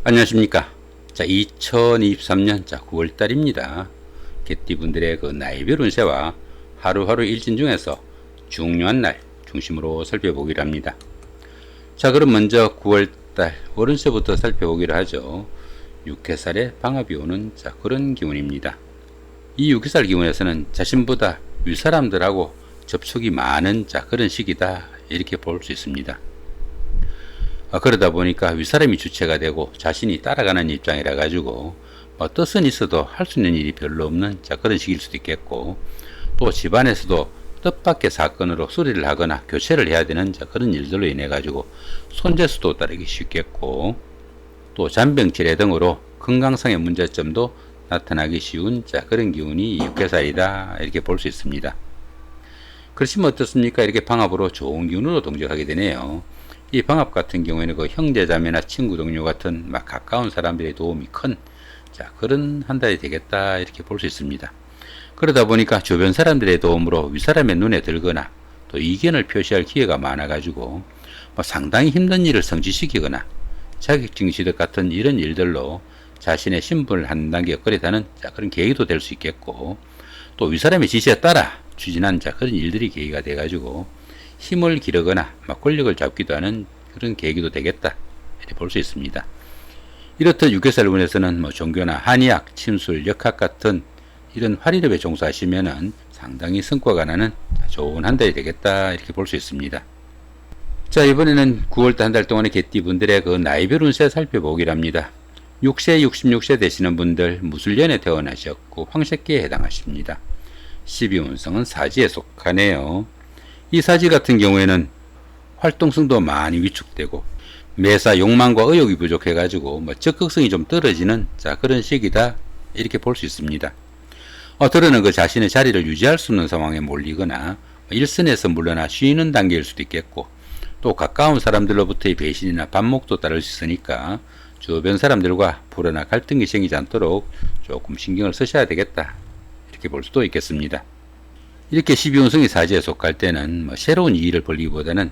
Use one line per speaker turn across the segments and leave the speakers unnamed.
안녕하십니까. 2023년 9월달입니다. 개띠분들의 그 나이별 운세와 하루하루 일진 중에서 중요한 날 중심으로 살펴보기로 합니다. 그럼 먼저 9월달 월운세부터 살펴보기로 하죠. 육해살에 방합이 오는 그런 기운입니다. 이 육해살 기운에서는 자신보다 윗사람들하고 접촉이 많은 그런 시기다, 이렇게 볼 수 있습니다. 그러다 보니까 윗사람이 주체가 되고 자신이 따라가는 입장이라 가지고 뜻은 있어도 할 수 있는 일이 별로 없는 그런 시기일 수도 있겠고, 또 집안에서도 뜻밖의 사건으로 수리를 하거나 교체를 해야 되는 그런 일들로 인해 가지고 손재수도 따르기 쉽겠고, 또 잔병치레 등으로 건강상의 문제점도 나타나기 쉬운 그런 기운이 육해살이다, 이렇게 볼 수 있습니다. 그렇지만 어떻습니까? 이렇게 방합으로 좋은 기운으로 동작하게 되네요. 이 방합 같은 경우에는 그 형제자매나 친구 동료 같은 가까운 사람들의 도움이 큰 그런 한 달이 되겠다, 이렇게 볼 수 있습니다. 그러다 보니까 주변 사람들의 도움으로 윗사람의 눈에 들거나 또 이견을 표시할 기회가 많아 가지고 상당히 힘든 일을 성취시키거나 자격증 취득 같은 이런 일들로 자신의 신분을 한 단계 업그레이드하는 그런 계기도 될 수 있겠고, 또 윗사람의 지시에 따라 추진한 그런 일들이 계기가 돼 가지고 힘을 기르거나 권력을 잡기도 하는 그런 계기도 되겠다, 이렇게 볼 수 있습니다. 이렇듯 육해살 운에서는 종교나 한의학, 침술, 역학 같은 이런 활일업에 종사하시면은 상당히 성과가 나는 좋은 한 달이 되겠다, 이렇게 볼 수 있습니다. 이번에는 9월달 한 달 동안의 개띠분들의 그 나이별 운세 살펴보기로 합니다. 6세, 66세 되시는 분들 무술년에 태어나셨고 황색기에 해당하십니다. 12운성은 사지에 속하네요. 이 사지 같은 경우에는 활동성도 많이 위축되고 매사 욕망과 의욕이 부족해 가지고 적극성이 좀 떨어지는 그런 시기다, 이렇게 볼 수 있습니다. 들어는 그 자신의 자리를 유지할 수 없는 상황에 몰리거나 일선에서 물러나 쉬는 단계일 수도 있겠고, 또 가까운 사람들로부터의 배신이나 반목도 따를 수 있으니까 주변 사람들과 불화나 갈등이 생기지 않도록 조금 신경을 쓰셔야 되겠다, 이렇게 볼 수도 있겠습니다. 이렇게 12운성이 사지에 속할 때는 새로운 일을 벌기보다는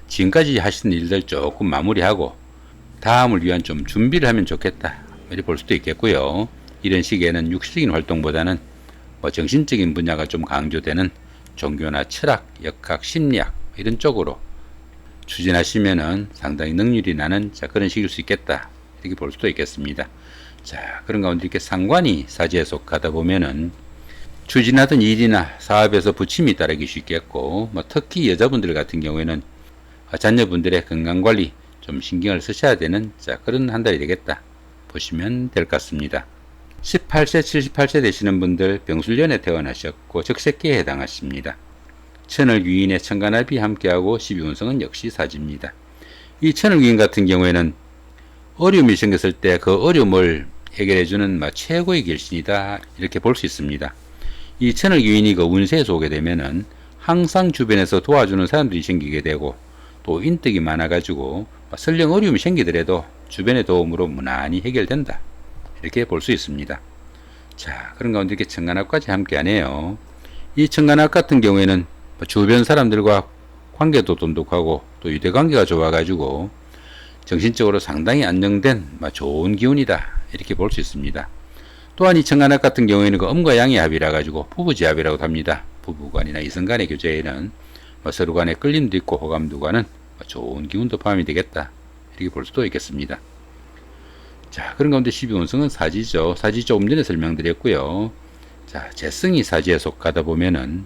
지금까지 하신 일들 조금 마무리하고 다음을 위한 좀 준비를 하면 좋겠다, 이렇게 볼 수도 있겠고요. 이런 시기에는 육체적인 활동보다는 정신적인 분야가 좀 강조되는 종교나 철학, 역학, 심리학 이런 쪽으로 추진하시면은 상당히 능률이 나는 그런 시기일 수 있겠다, 이렇게 볼 수도 있겠습니다. 그런 가운데 이렇게 상관이 사지에 속하다 보면은 추진하던 일이나 사업에서 부침이 따르기 쉽겠고, 특히 여자분들 같은 경우에는 자녀분들의 건강관리 좀 신경을 쓰셔야 되는 그런 한 달이 되겠다 보시면 될 것 같습니다. 18세, 78세 되시는 분들 병술년에 태어나셨고 적색기에 해당하십니다. 천을귀인의 천간합이 함께하고 12운성은 역시 사지입니다. 이 천을귀인 같은 경우에는 어려움이 생겼을 때 그 어려움을 해결해주는 최고의 결신이다, 이렇게 볼 수 있습니다. 이 천을귀인이 그 운세에서 오게 되면은 항상 주변에서 도와주는 사람들이 생기게 되고, 또 인덕이 많아가지고 설령 어려움이 생기더라도 주변의 도움으로 무난히 해결된다, 이렇게 볼 수 있습니다. 그런 가운데 이렇게 천간합까지 함께 하네요. 이 천간합 같은 경우에는 주변 사람들과 관계도 돈독하고 또 유대관계가 좋아가지고 정신적으로 상당히 안정된 좋은 기운이다, 이렇게 볼 수 있습니다. 또한 이 천간합 같은 경우에는 그 음과 양의 합이라 가지고 부부지합이라고 합니다. 부부간이나 이성간의 교제에는 서로 간의 끌림도 있고 호감도 가는 좋은 기운도 포함이 되겠다, 이렇게 볼 수도 있겠습니다. 그런 가운데 12운성은 사지죠. 사지 조금 전에 설명드렸고요. 재성이 사지에 속하다 보면은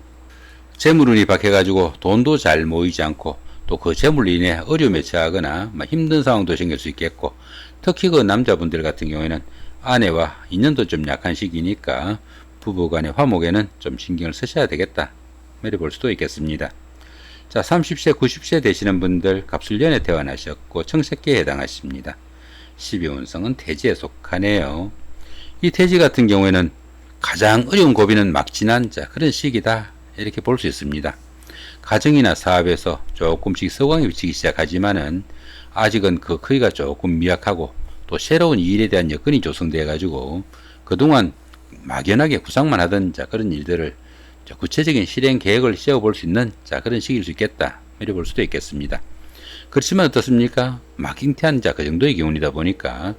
재물운이 박해가지고 돈도 잘 모이지 않고 또 그 재물로 인해 어려움에 처하거나 힘든 상황도 생길 수 있겠고, 특히 그 남자분들 같은 경우에는 아내와 인연도 좀 약한 시기니까 부부간의 화목에는 좀 신경을 쓰셔야 되겠다, 이렇게 볼 수도 있겠습니다. 30세, 90세 되시는 분들 갑술년에 태어나셨고 청색기에 해당하십니다. 12운성은 태지에 속하네요. 이 태지 같은 경우에는 가장 어려운 고비는 막 지난 그런 시기다, 이렇게 볼 수 있습니다. 가정이나 사업에서 조금씩 서광이 비치기 시작하지만은 아직은 그 크기가 조금 미약하고 또 새로운 일에 대한 여건이 조성되어 가지고 그동안 막연하게 구상만 하던 그런 일들을 구체적인 실행 계획을 세워볼 수 있는 그런 시기일 수 있겠다, 이렇게 볼 수도 있겠습니다. 그렇지만 어떻습니까? 막잉태한 그 정도의 기운이다 보니까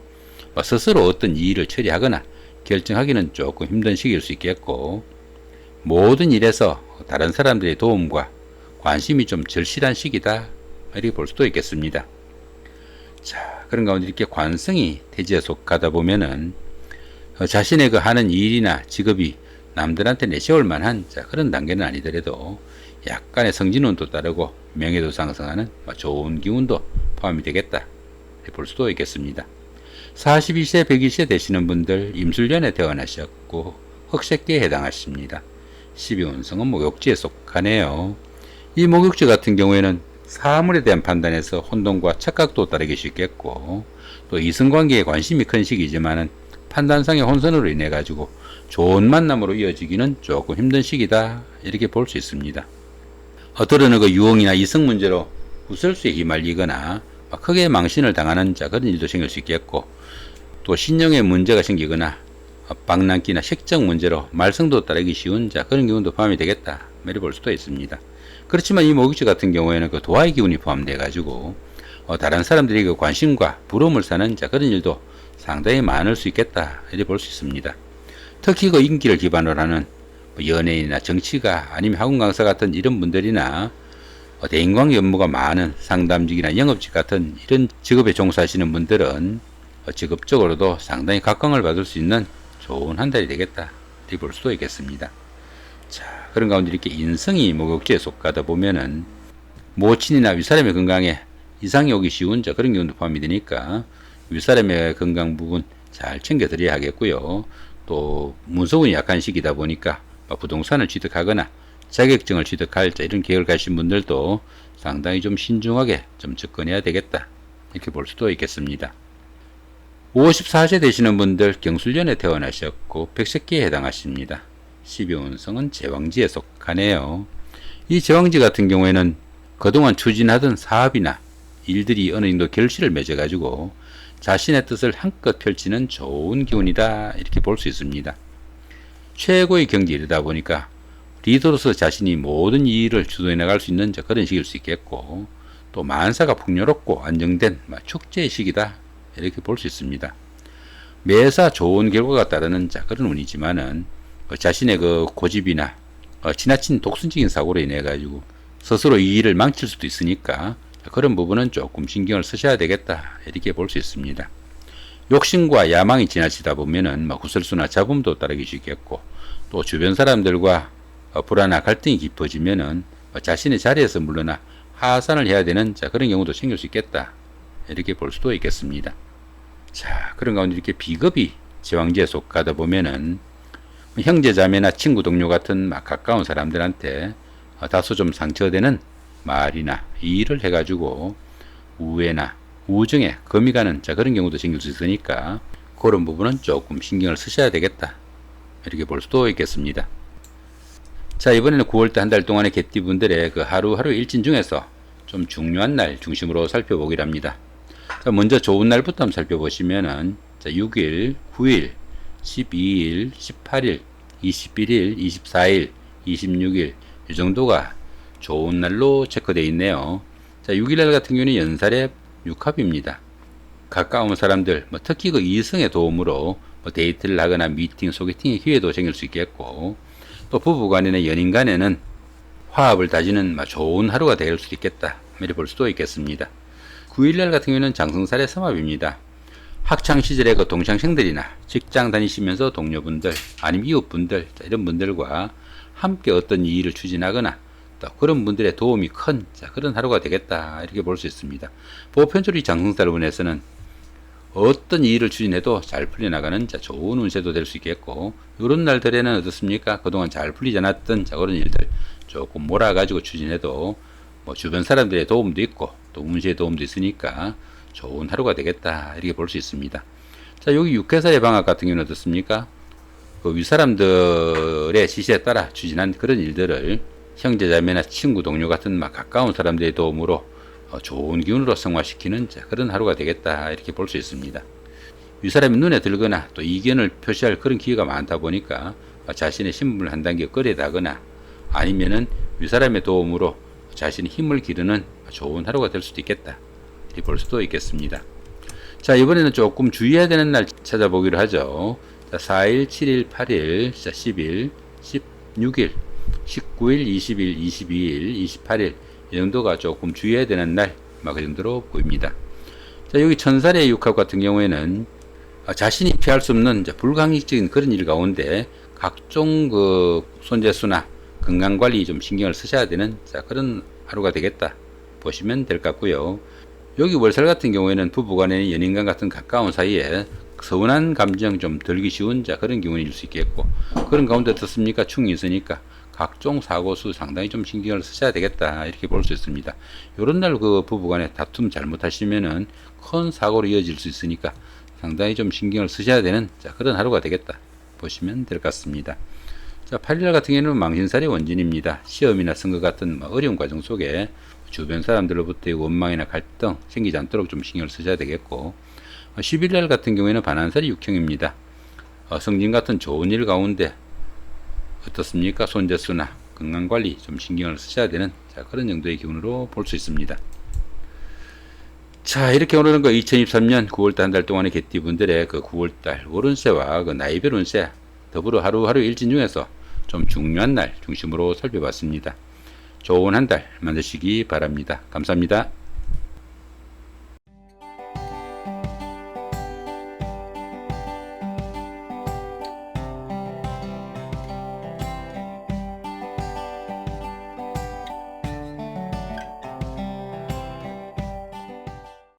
스스로 어떤 일을 처리하거나 결정하기는 조금 힘든 시기일 수 있겠고, 모든 일에서 다른 사람들의 도움과 관심이 좀 절실한 시기다, 이렇게 볼 수도 있겠습니다. 자, 그런 가운데 이렇게 관성이 태지에 속하다 보면은 자신의 그 하는 일이나 직업이 남들한테 내세울 만한 그런 단계는 아니더라도 약간의 성진운도 따르고 명예도 상승하는 좋은 기운도 포함이 되겠다, 볼 수도 있겠습니다. 42세, 100세 되시는 분들 임술년에 태어나셨고 흑색기에 해당하십니다. 12운성은 목욕지에 속하네요. 이 목욕지 같은 경우에는 사물에 대한 판단에서 혼동과 착각도 따르기 쉽겠고, 또 이성관계에 관심이 큰 시기지만은 판단상의 혼선으로 인해 가지고 좋은 만남으로 이어지기는 조금 힘든 시기다, 이렇게 볼 수 있습니다. 어떠는 그 유흥이나 이성 문제로 구설수에 휘말리거나 크게 망신을 당하는 그런 일도 생길 수 있겠고, 또 신용에 문제가 생기거나 방랑기나 색적 문제로 말썽도 따르기 쉬운 그런 기운도 포함이 되겠다, 이렇게 볼 수도 있습니다. 그렇지만 이 목욕지 같은 경우에는 그 도화의 기운이 포함되어 가지고 다른 사람들이 그 관심과 부러움을 사는 그런 일도 상당히 많을 수 있겠다, 이렇게 볼 수 있습니다. 특히 그 인기를 기반으로 하는 연예인이나 정치가 아니면 학원 강사 같은 이런 분들이나 대인관계 업무가 많은 상담직이나 영업직 같은 이런 직업에 종사하시는 분들은 직업적으로도 상당히 각광을 받을 수 있는 좋은 한 달이 되겠다, 이렇게 볼 수도 있겠습니다. 자, 그런 가운데 이렇게 인성이 목욕지에 속하다 보면은 모친이나 윗사람의 건강에 이상이 오기 쉬운 그런 경우도 포함이 되니까 윗사람의 건강 부분 잘 챙겨드려야 하겠고요. 또 문서운이 약한 시기다 보니까 부동산을 취득하거나 자격증을 취득할 이런 계획을 가신 분들도 상당히 좀 신중하게 좀 접근해야 되겠다, 이렇게 볼 수도 있겠습니다. 54세 되시는 분들 경술년에 태어나셨고 백색기에 해당하십니다. 12운성은 제왕지에 속하네요. 이 제왕지 같은 경우에는 그동안 추진하던 사업이나 일들이 어느 정도 결실을 맺어가지고 자신의 뜻을 한껏 펼치는 좋은 기운이다, 이렇게 볼 수 있습니다. 최고의 경지에 이르다 보니까 리더로서 자신이 모든 일을 주도해 나갈 수 있는 그런 시기일 수 있겠고, 또 만사가 풍요롭고 안정된 축제의 시기다, 이렇게 볼 수 있습니다. 매사 좋은 결과가 따르는 그런 운이지만은 자신의 그 고집이나 지나친 독선적인 사고로 인해 가지고 스스로 이 일을 망칠 수도 있으니까 그런 부분은 조금 신경을 쓰셔야 되겠다, 이렇게 볼 수 있습니다. 욕심과 야망이 지나치다 보면은 구설수나 잡음도 따르기 쉽겠고, 또 주변 사람들과 불안한 갈등이 깊어지면은 자신의 자리에서 물러나 하산을 해야 되는 그런 경우도 생길 수 있겠다, 이렇게 볼 수도 있겠습니다. 자, 그런 가운데 이렇게 비겁이 제왕지에 속하다 보면은 형제 자매나 친구 동료 같은 가까운 사람들한테 다소 좀 상처되는 말이나 일을 해가지고 우애나 우정에 금이 가는 그런 경우도 생길 수 있으니까 그런 부분은 조금 신경을 쓰셔야 되겠다, 이렇게 볼 수도 있겠습니다. 자, 이번에는 9월달 한 달 동안의 개띠분들의 그 하루하루 일진 중에서 좀 중요한 날 중심으로 살펴보기로 합니다. 자, 먼저 좋은 날부터 한번 살펴보시면은 6일, 9일, 12일, 18일, 21일, 24일, 26일 이 정도가 좋은 날로 체크되어 있네요. 자, 6일날 같은 경우는 연살의 6합입니다. 가까운 사람들, 특히 그 이성의 도움으로 데이트를 하거나 미팅, 소개팅의 기회도 생길 수 있겠고, 또 부부간이나 연인 간에는 화합을 다지는 좋은 하루가 될 수도 있겠다, 이렇게 볼 수도 있겠습니다. 9일날 같은 경우는 장성살의 삼합입니다. 학창시절의 그 동창생들이나 직장 다니시면서 동료분들, 아니면 이웃분들, 이런 분들과 함께 어떤 일을 추진하거나 또 그런 분들의 도움이 큰 그런 하루가 되겠다, 이렇게 볼 수 있습니다. 보편적으로 이 장성살분에서는 어떤 일을 추진해도 잘 풀려나가는 좋은 운세도 될 수 있겠고, 이런 날들에는 어떻습니까? 그동안 잘 풀리지 않았던 그런 일들 조금 몰아가지고 추진해도 주변 사람들의 도움도 있고 또 운세의 도움도 있으니까 좋은 하루가 되겠다, 이렇게 볼 수 있습니다. 자, 여기 육해살의 방학 같은 경우는 어떻습니까? 그 윗사람들의 지시에 따라 추진한 그런 일들을 형제자매나 친구 동료 같은 가까운 사람들의 도움으로 좋은 기운으로 성화시키는 그런 하루가 되겠다, 이렇게 볼 수 있습니다. 윗사람이 눈에 들거나 또 이견을 표시할 그런 기회가 많다 보니까 자신의 신분을 한 단계 끌어다거나 아니면은 윗사람의 도움으로 자신의 힘을 기르는 좋은 하루가 될 수도 있겠다, 이렇게 볼 수도 있겠습니다. 자, 이번에는 조금 주의해야 되는 날 찾아보기로 하죠. 자, 4일, 7일, 8일, 자, 10일, 16일, 19일, 20일, 22일, 28일 이 정도가 조금 주의해야 되는 날, 그 정도로 보입니다. 자, 여기 천살의 육합 같은 경우에는 자신이 피할 수 없는 불가항력적인 그런 일 가운데 각종 그 손재수나 건강관리 좀 신경을 쓰셔야 되는 그런 하루가 되겠다 보시면 될 것 같고요. 여기 월살 같은 경우에는 부부간의 연인간 같은 가까운 사이에 서운한 감정 좀 들기 쉬운 그런 기운일 수 있겠고, 그런 가운데 어떻습니까? 충이 있으니까 각종 사고수 상당히 좀 신경을 쓰셔야 되겠다 이렇게 볼 수 있습니다. 요런 날 그 부부간에 다툼 잘못하시면은 큰 사고로 이어질 수 있으니까 상당히 좀 신경을 쓰셔야 되는 그런 하루가 되겠다 보시면 될 것 같습니다. 자, 8일 같은 경우는 망신살이 원진입니다. 시험이나 선거 같은 어려운 과정 속에 주변 사람들로부터의 원망이나 갈등 생기지 않도록 좀 신경을 쓰셔야 되겠고, 11일 같은 경우에는 반환살이 육형입니다. 성진 같은 좋은 일 가운데 어떻습니까? 손재수나 건강관리 좀 신경을 쓰셔야 되는 그런 정도의 기운으로 볼 수 있습니다. 자, 이렇게 오늘은 2023년 9월달 한 달 동안의 개띠분들의 9월달 월운세와 나이별 운세 더불어 하루하루 일진 중에서 좀 중요한 날 중심으로 살펴봤습니다. 좋은 한 달 만드시기 바랍니다. 감사합니다.